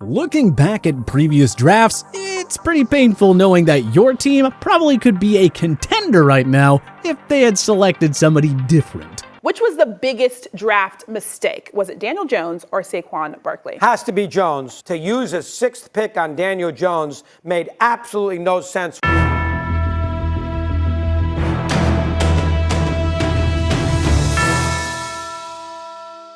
Looking back at previous drafts, it's pretty painful knowing that your team probably could be a contender right now if they had selected somebody different. Which was the biggest draft mistake? Was it Daniel Jones or Saquon Barkley? Has to be Jones. To use a 6th pick on Daniel Jones made absolutely no sense.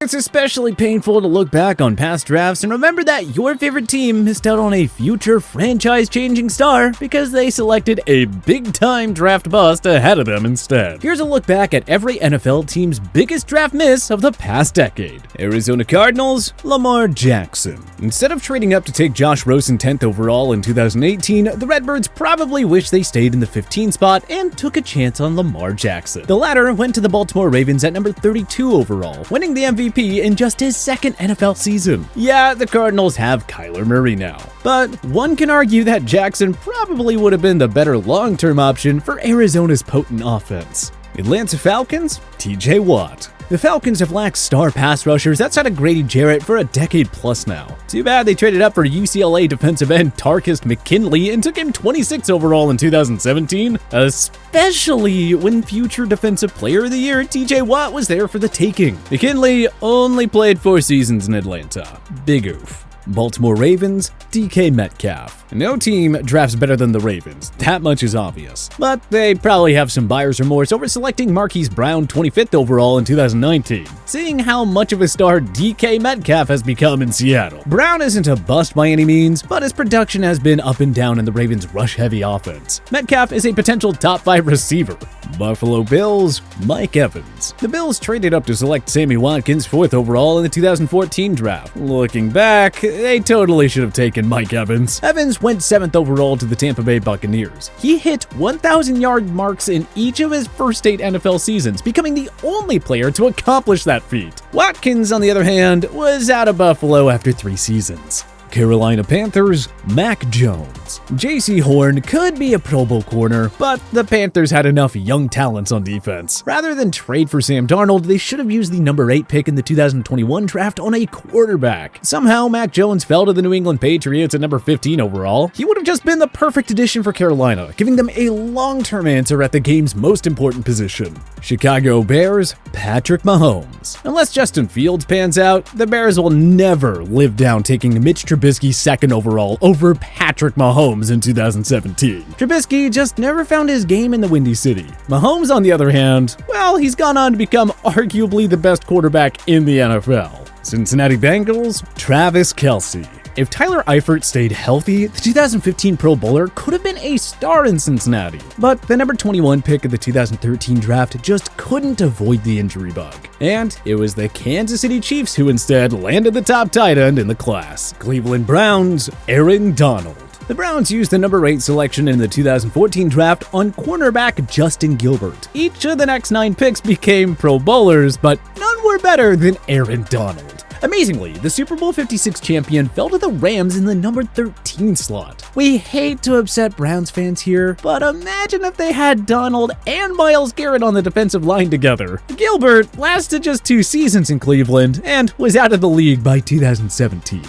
It's especially painful to look back on past drafts and remember that your favorite team missed out on a future franchise-changing star because they selected a big-time draft bust ahead of them instead. Here's a look back at every NFL team's biggest draft miss of the past decade. Arizona Cardinals, Lamar Jackson. Instead of trading up to take Josh Rosen 10th overall in 2018, the Redbirds probably wish they stayed in the 15th spot and took a chance on Lamar Jackson. The latter went to the Baltimore Ravens at number 32 overall, winning the MVP in just his second NFL season. Yeah, the Cardinals have Kyler Murray now, but one can argue that Jackson probably would have been the better long-term option for Arizona's potent offense. Atlanta Falcons, TJ Watt. The Falcons have lacked star pass rushers outside of Grady Jarrett for a decade plus now. Too bad they traded up for UCLA defensive end Tarkus McKinley and took him 26 overall in 2017, especially when future Defensive Player of the Year TJ Watt was there for the taking. McKinley only played 4 seasons in Atlanta. Big oof. Baltimore Ravens, DK Metcalf. No team drafts better than the Ravens, that much is obvious. But they probably have some buyer's remorse over selecting Marquise Brown 25th overall in 2019, seeing how much of a star DK Metcalf has become in Seattle. Brown isn't a bust by any means, but his production has been up and down in the Ravens' rush-heavy offense. Metcalf is a potential top 5 receiver. Buffalo Bills, Mike Evans. The Bills traded up to select Sammy Watkins 4th overall in the 2014 draft. Looking back, they totally should have taken Mike Evans. Evans went 7th overall to the Tampa Bay Buccaneers. He hit 1,000-yard marks in each of his first 8 NFL seasons, becoming the only player to accomplish that feat. Watkins, on the other hand, was out of Buffalo after 3 seasons. Carolina Panthers, Mac Jones. J.C. Horn could be a Pro Bowl corner, but the Panthers had enough young talents on defense. Rather than trade for Sam Darnold, they should have used the number 8 pick in the 2021 draft on a quarterback. Somehow, Mac Jones fell to the New England Patriots at number 15 overall. He would have just been the perfect addition for Carolina, giving them a long-term answer at the game's most important position. Chicago Bears, Patrick Mahomes. Unless Justin Fields pans out, the Bears will never live down taking Mitch Trubisky 2nd overall over Patrick Mahomes in 2017. Trubisky just never found his game in the Windy City. Mahomes, on the other hand, well, he's gone on to become arguably the best quarterback in the NFL. Cincinnati Bengals, Travis Kelsey. If Tyler Eifert stayed healthy, the 2015 Pro Bowler could have been a star in Cincinnati. But the number 21 pick of the 2013 draft just couldn't avoid the injury bug. And it was the Kansas City Chiefs who instead landed the top tight end in the class. Cleveland Browns, Aaron Donald. The Browns used the number 8 selection in the 2014 draft on cornerback Justin Gilbert. Each of the next 9 picks became Pro Bowlers, but none were better than Aaron Donald. Amazingly, the Super Bowl 56 champion fell to the Rams in the number 13 slot. We hate to upset Browns fans here, but imagine if they had Donald and Myles Garrett on the defensive line together. Gilbert lasted just 2 seasons in Cleveland and was out of the league by 2017.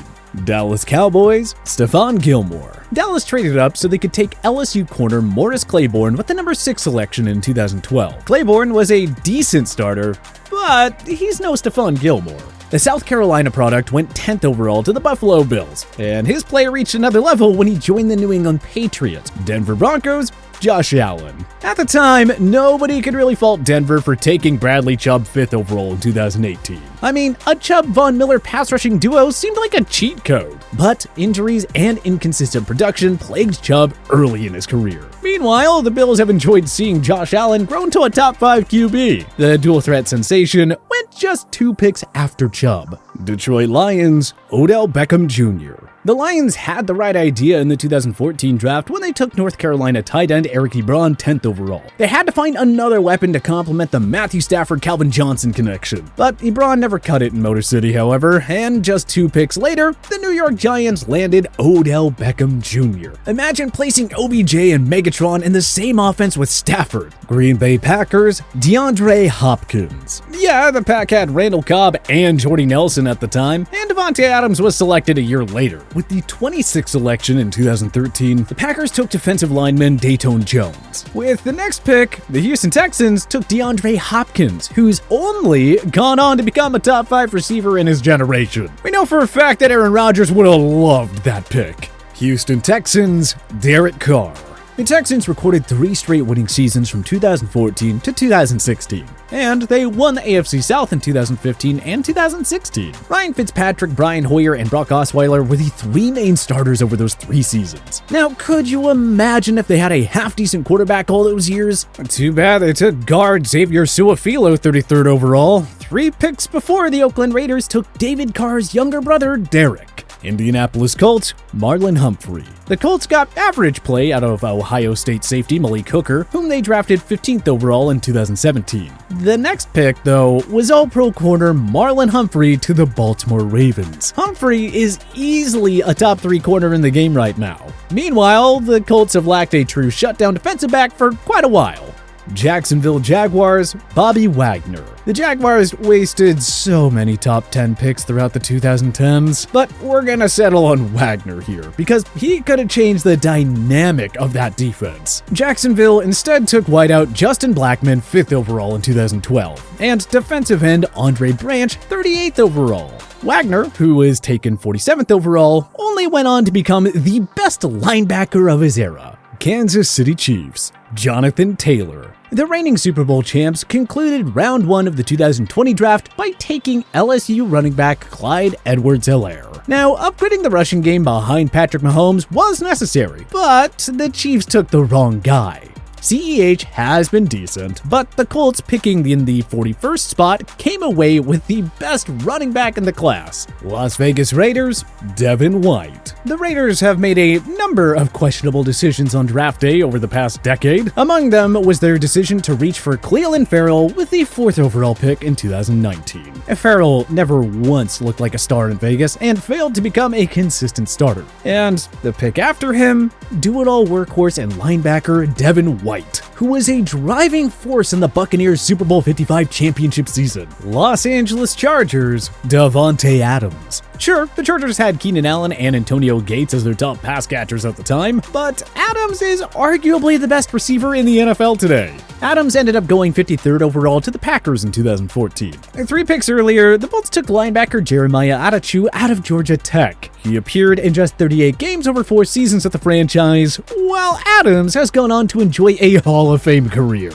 Dallas Cowboys, Stephon Gilmore. Dallas traded up so they could take LSU corner Morris Claiborne with the number 6 selection in 2012. Claiborne was a decent starter, but he's no Stephon Gilmore. The South Carolina product went 10th overall to the Buffalo Bills, and his play reached another level when he joined the New England Patriots. Denver Broncos, Josh Allen. At the time, nobody could really fault Denver for taking Bradley Chubb 5th overall in 2018. I mean, a Chubb-Von Miller pass rushing duo seemed like a cheat code, but injuries and inconsistent production plagued Chubb early in his career. Meanwhile, the Bills have enjoyed seeing Josh Allen grow into a top 5 QB. The dual threat sensation went just 2 picks after Chubb. Detroit Lions, Odell Beckham Jr. The Lions had the right idea in the 2014 draft when they took North Carolina tight end Eric Ebron 10th overall. They had to find another weapon to complement the Matthew Stafford-Calvin Johnson connection. But Ebron never cut it in Motor City, however, and just 2 picks later, the New York Giants landed Odell Beckham Jr. Imagine placing OBJ and Megatron in the same offense with Stafford. Green Bay Packers, DeAndre Hopkins. Yeah, the Pack had Randall Cobb and Jordy Nelson at the time, and Devonte Adams was selected a year later. With the 26th selection in 2013, the Packers took defensive lineman Dayton Jones. With the next pick, the Houston Texans took DeAndre Hopkins, who's only gone on to become a top 5 receiver in his generation. We know for a fact that Aaron Rodgers would have loved that pick. Houston Texans, Derek Carr. The Texans recorded 3 straight winning seasons from 2014 to 2016, and they won the AFC South in 2015 and 2016. Ryan Fitzpatrick, Brian Hoyer, and Brock Osweiler were the 3 main starters over those 3 seasons. Now, could you imagine if they had a half-decent quarterback all those years? Too bad they took guard Xavier Su'a-Filo 33rd overall. 3 picks before the Oakland Raiders took David Carr's younger brother, Derek. Indianapolis Colts, Marlon Humphrey. The Colts got average play out of Ohio State safety Malik Hooker, whom they drafted 15th overall in 2017. The next pick, though, was All-Pro corner Marlon Humphrey to the Baltimore Ravens. Humphrey is easily a top 3 corner in the game right now. Meanwhile, the Colts have lacked a true shutdown defensive back for quite a while. Jacksonville Jaguars, Bobby Wagner. The Jaguars wasted so many top 10 picks throughout the 2010s, but we're gonna settle on Wagner here because he could have changed the dynamic of that defense. Jacksonville instead took wideout Justin Blackmon 5th overall in 2012, and defensive end Andre Branch 38th overall. Wagner, who was taken 47th overall, only went on to become the best linebacker of his era. Kansas City Chiefs, Jonathan Taylor. The reigning Super Bowl champs concluded round 1 of the 2020 draft by taking LSU running back Clyde Edwards-Helaire. Now, upgrading the rushing game behind Patrick Mahomes was necessary, but the Chiefs took the wrong guy. CEH has been decent, but the Colts picking in the 41st spot came away with the best running back in the class. Las Vegas Raiders, Devin White. The Raiders have made a number of questionable decisions on draft day over the past decade. Among them was their decision to reach for Clelin Ferrell with the 4th overall pick in 2019. Ferrell never once looked like a star in Vegas and failed to become a consistent starter. And the pick after him, do-it-all workhorse and linebacker Devin White, who was a driving force in the Buccaneers Super Bowl 55 championship season. Los Angeles Chargers, Devonte Adams. Sure, the Chargers had Keenan Allen and Antonio Gates as their top pass catchers at the time, but Adams is arguably the best receiver in the NFL today. Adams ended up going 53rd overall to the Packers in 2014. 3 picks earlier, the Bolts took linebacker Jeremiah Attachu out of Georgia Tech. He appeared in just 38 games over 4 seasons at the franchise, while Adams has gone on to enjoy a Hall of Fame career.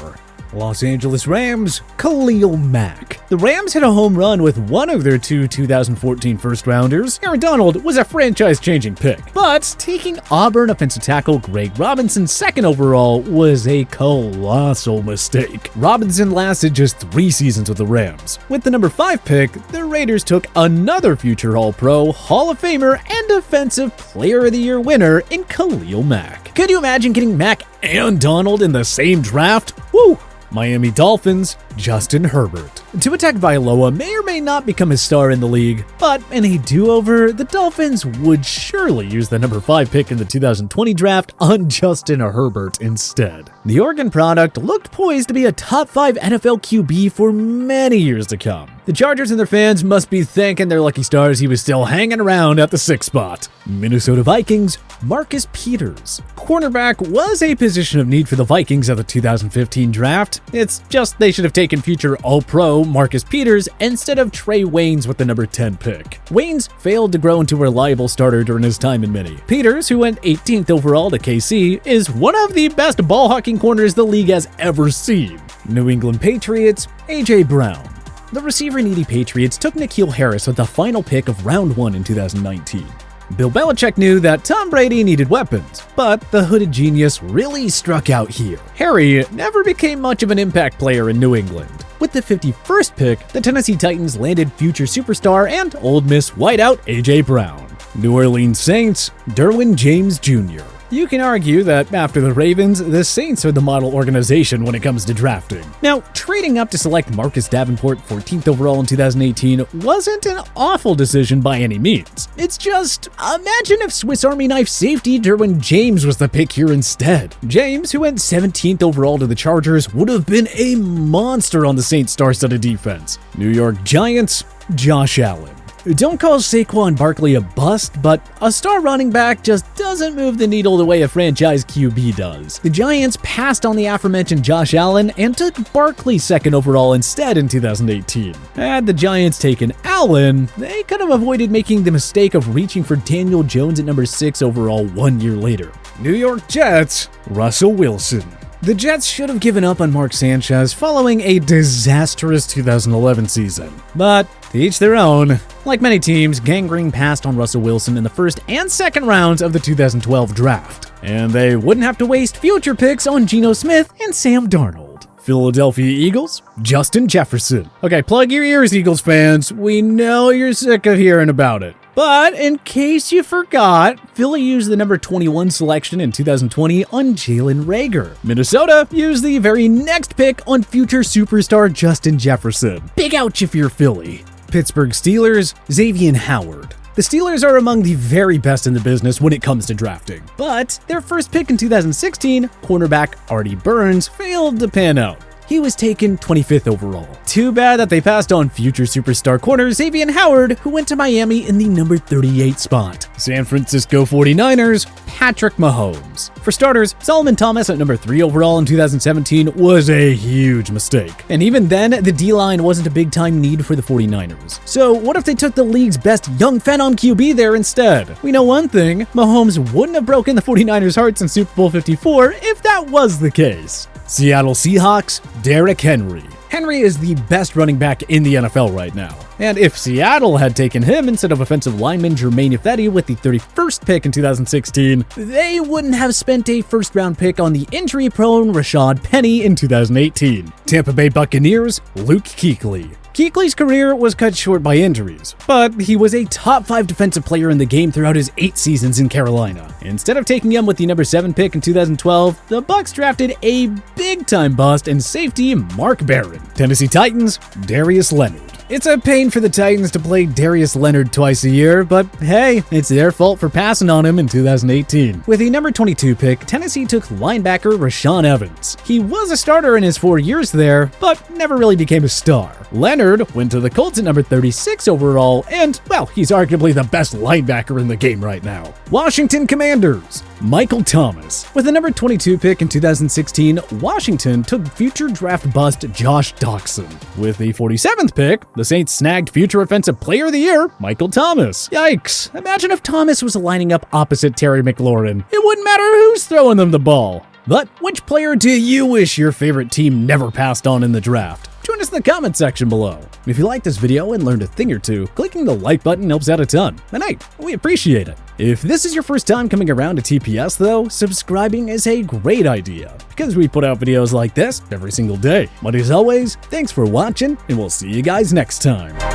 Los Angeles Rams, Khalil Mack. The Rams hit a home run with one of their 2 2014 first-rounders. Aaron Donald was a franchise-changing pick, but taking Auburn offensive tackle Greg Robinson 2nd overall was a colossal mistake. Robinson lasted just 3 seasons with the Rams. With the number 5 pick, the Raiders took another future All-Pro, Hall of Famer, and Defensive Player of the Year winner in Khalil Mack. Could you imagine getting Mack and Donald in the same draft? Woo! Miami Dolphins, Justin Herbert. Tua Tagovailoa may or may not become a star in the league, but in a do-over, the Dolphins would surely use the number 5 pick in the 2020 draft on Justin Herbert instead. The Oregon product looked poised to be a top 5 NFL QB for many years to come. The Chargers and their fans must be thanking their lucky stars he was still hanging around at the 6th spot. Minnesota Vikings, Marcus Peters. Cornerback was a position of need for the Vikings at the 2015 draft. It's just they should have taken future All-Pro Marcus Peters instead of Trey Waynes with the number 10 pick. Waynes failed to grow into a reliable starter during his time in Mini. Peters, who went 18th overall to KC, is one of the best ball-hawking corners the league has ever seen. New England Patriots, A.J. Brown. The receiver-needy Patriots took N'Keal Harris with the final pick of round 1 in 2019. Bill Belichick knew that Tom Brady needed weapons, but the hooded genius really struck out here. Harry never became much of an impact player in New England. With the 51st pick, the Tennessee Titans landed future superstar and Ole Miss wideout A.J. Brown. New Orleans Saints, Derwin James Jr. You can argue that after the Ravens, the Saints are the model organization when it comes to drafting. Now, trading up to select Marcus Davenport 14th overall in 2018 wasn't an awful decision by any means. It's just, imagine if Swiss Army knife safety Derwin James was the pick here instead. James, who went 17th overall to the Chargers, would have been a monster on the Saints' star-studded defense. New York Giants, Josh Allen. Don't call Saquon Barkley a bust, but a star running back just doesn't move the needle the way a franchise QB does. The Giants passed on the aforementioned Josh Allen and took Barkley second overall instead in 2018. Had the Giants taken Allen, they could have avoided making the mistake of reaching for Daniel Jones at number 6 overall 1 year later. New York Jets, Russell Wilson. The Jets should have given up on Mark Sanchez following a disastrous 2011 season. But to each their own. Like many teams, Gangrene passed on Russell Wilson in the first and second rounds of the 2012 draft. And they wouldn't have to waste future picks on Geno Smith and Sam Darnold. Philadelphia Eagles, Justin Jefferson. Okay, plug your ears, Eagles fans. We know you're sick of hearing about it. But in case you forgot, Philly used the number 21 selection in 2020 on Jalen Reagor. Minnesota used the very next pick on future superstar Justin Jefferson. Big ouch if you're Philly. Pittsburgh Steelers, Xavier Howard. The Steelers are among the very best in the business when it comes to drafting. But their first pick in 2016, cornerback Artie Burns, failed to pan out. He was taken 25th overall. Too bad that they passed on future superstar corner Xavier Howard, who went to Miami in the number 38 spot. San Francisco 49ers, Patrick Mahomes. For starters, Solomon Thomas at number 3 overall in 2017 was a huge mistake. And even then, the D-line wasn't a big-time need for the 49ers. So what if they took the league's best young phenom QB there instead? We know one thing, Mahomes wouldn't have broken the 49ers' hearts in Super Bowl 54 if that was the case. Seattle Seahawks, Derrick Henry. Henry is the best running back in the NFL right now. And if Seattle had taken him instead of offensive lineman Jermaine Ifedi with the 31st pick in 2016, they wouldn't have spent a first-round pick on the injury-prone Rashad Penny in 2018. Tampa Bay Buccaneers, Luke Kuechly. Kuechly's career was cut short by injuries, but he was a top 5 defensive player in the game throughout his 8 seasons in Carolina. Instead of taking him with the number 7 pick in 2012, the Bucs drafted a big-time bust in safety Mark Barron. Tennessee Titans, Darius Leonard. It's a pain for the Titans to play Darius Leonard twice a year, but hey, it's their fault for passing on him in 2018. With the number 22 pick, Tennessee took linebacker Rashaan Evans. He was a starter in his 4 years there, but never really became a star. Leonard went to the Colts at number 36 overall, and, well, he's arguably the best linebacker in the game right now. Washington Commanders, Michael Thomas. With the number 22 pick in 2016, Washington took future draft bust Josh Doxson. With the 47th pick, the Saints snagged future offensive player of the year, Michael Thomas. Yikes. Imagine if Thomas was lining up opposite Terry McLaurin. It wouldn't matter who's throwing them the ball. But which player do you wish your favorite team never passed on in the draft? Join us in the comment section below. If you liked this video and learned a thing or two, clicking the like button helps out a ton. And hey, we appreciate it. If this is your first time coming around to TPS though, subscribing is a great idea, because we put out videos like this every single day. But as always, thanks for watching, and we'll see you guys next time.